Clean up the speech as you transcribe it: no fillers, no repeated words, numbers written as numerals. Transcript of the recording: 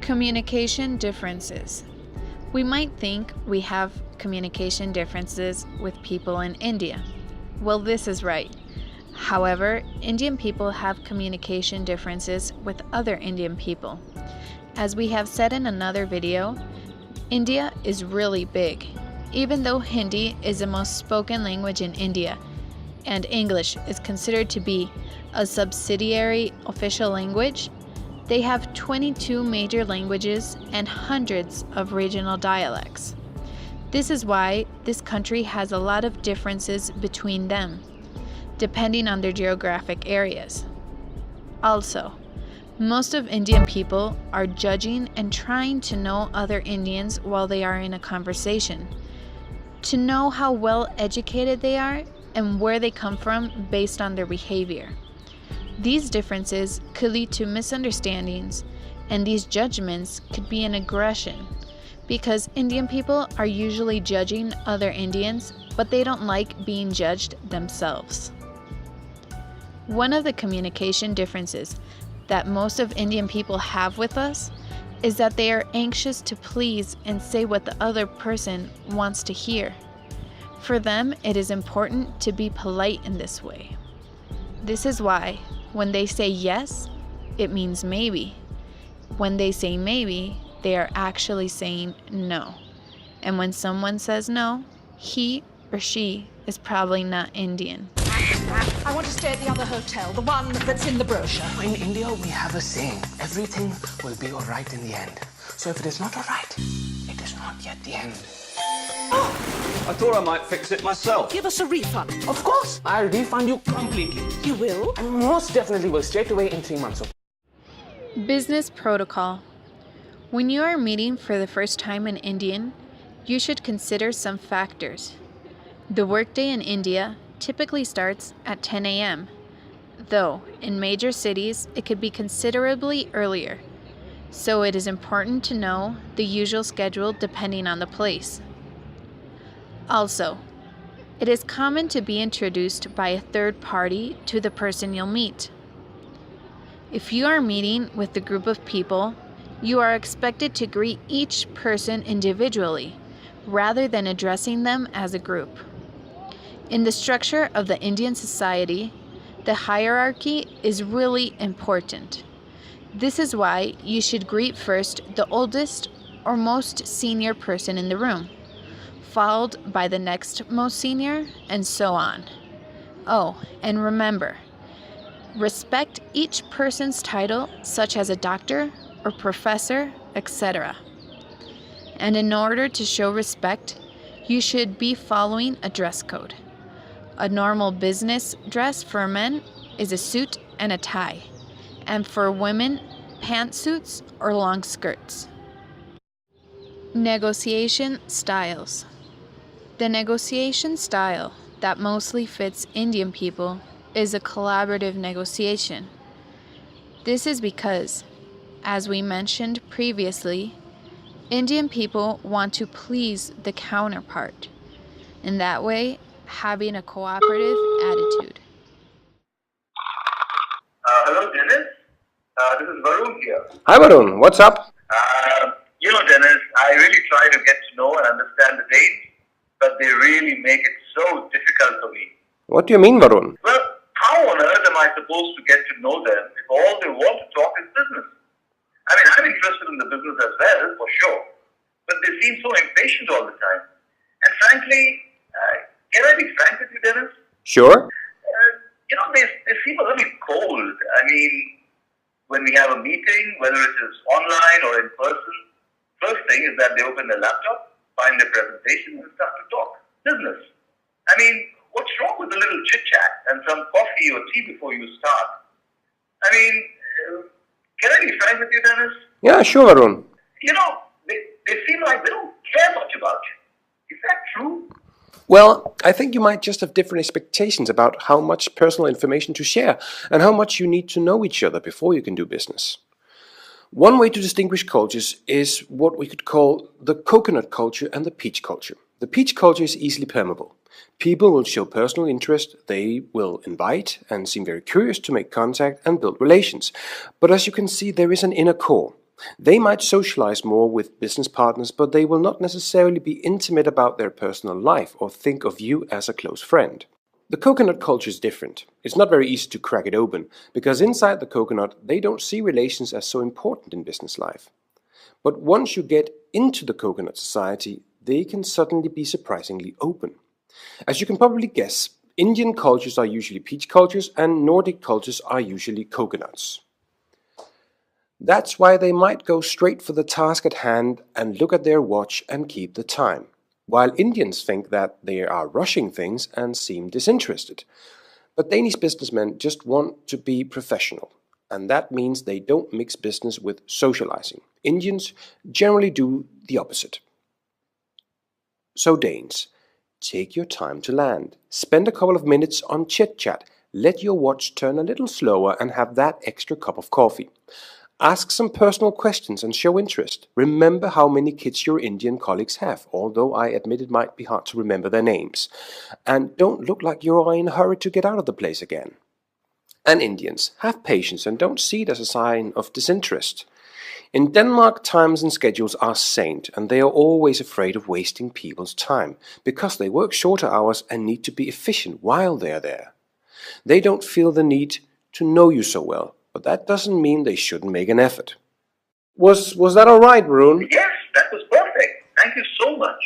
Communication differences. We might think we have communication differences with people in India. Well, this is right. However, Indian people have communication differences with other Indian people. As we have said in another video, India is really big. Even though Hindi is the most spoken language in India, and English is considered to be a subsidiary official language, they have 22 major languages and hundreds of regional dialects. This is why this country has a lot of differences between them, depending on their geographic areas. Also, most of Indian people are judging and trying to know other Indians while they are in a conversation, to know how well educated they are and where they come from based on their behavior. These differences could lead to misunderstandings, and these judgments could be an aggression, because Indian people are usually judging other Indians, but they don't like being judged themselves. One of the communication differences that most of Indian people have with us is that they are anxious to please and say what the other person wants to hear. For them, it is important to be polite in this way. This is why, when they say yes, it means maybe. When they say maybe, they are actually saying no. And when someone says no, he or she is probably not Indian. I want to stay at the other hotel, the one that's in the brochure. In India, we have a saying, everything will be all right in the end. So if it is not all right, it is not yet the end. I thought I might fix it myself. Give us a refund. Of course, I'll refund you completely. You will? I most definitely will, straight away in 3 months. Business protocol. When you are meeting for the first time an Indian, you should consider some factors. The workday in India typically starts at 10 a.m., though in major cities it could be considerably earlier, so it is important to know the usual schedule depending on the place. Also, it is common to be introduced by a third party to the person you'll meet. If you are meeting with a group of people, you are expected to greet each person individually, rather than addressing them as a group. In the structure of the Indian society, the hierarchy is really important. This is why you should greet first the oldest or most senior person in the room, followed by the next most senior, and so on. Oh, and remember, respect each person's title, such as a doctor or professor, etc. And in order to show respect, you should be following a dress code. A normal business dress for men is a suit and a tie, and for women, pantsuits or long skirts. Negotiation styles. The negotiation style that mostly fits Indian people is a collaborative negotiation. This is because, as we mentioned previously, Indian people want to please the counterpart. In that way, having a cooperative attitude. Hello, Dennis. This is Varun here. Hi Varun, what's up? Dennis, I really try to get to know and understand the dates, but they really make it so difficult for me. What do you mean, Varun? Well, how on earth am I supposed to get to know them if all they want to talk is business? I mean, I'm interested in the business as well, for sure, but they seem so impatient all the time. And frankly, can I be frank with you, Dennis? Sure. They seem a little cold. I mean, when we have a meeting, whether it is online or in person, first thing is that they open their laptop, find their presentation, and start to talk business. I mean, what's wrong with a little chit-chat and some coffee or tea before you start? I mean, can I be frank with you, Dennis? Yeah, sure, Varun. They seem like they don't care much about you. Is that true? Well, I think you might just have different expectations about how much personal information to share and how much you need to know each other before you can do business. One way to distinguish cultures is what we could call the coconut culture and the peach culture. The peach culture is easily permeable. People will show personal interest, they will invite and seem very curious to make contact and build relations. But as you can see, there is an inner core. They might socialize more with business partners, but they will not necessarily be intimate about their personal life or think of you as a close friend. The coconut culture is different. It's not very easy to crack it open, because inside the coconut they don't see relations as so important in business life. But once you get into the coconut society, they can suddenly be surprisingly open. As you can probably guess, Indian cultures are usually peach cultures and Nordic cultures are usually coconuts. That's why they might go straight for the task at hand and look at their watch and keep the time, while Indians think that they are rushing things and seem disinterested. But Danish businessmen just want to be professional, and that means they don't mix business with socializing. Indians generally do the opposite. So Danes, take your time to land. Spend a couple of minutes on chit-chat. Let your watch turn a little slower and have that extra cup of coffee. Ask some personal questions and show interest. Remember how many kids your Indian colleagues have, although I admit it might be hard to remember their names. And don't look like you are in a hurry to get out of the place again. And Indians, have patience and don't see it as a sign of disinterest. In Denmark, times and schedules are saint, and they are always afraid of wasting people's time, because they work shorter hours and need to be efficient while they are there. They don't feel the need to know you so well, but that doesn't mean they shouldn't make an effort. Was that all right, Varun? Yes, that was perfect. Thank you so much.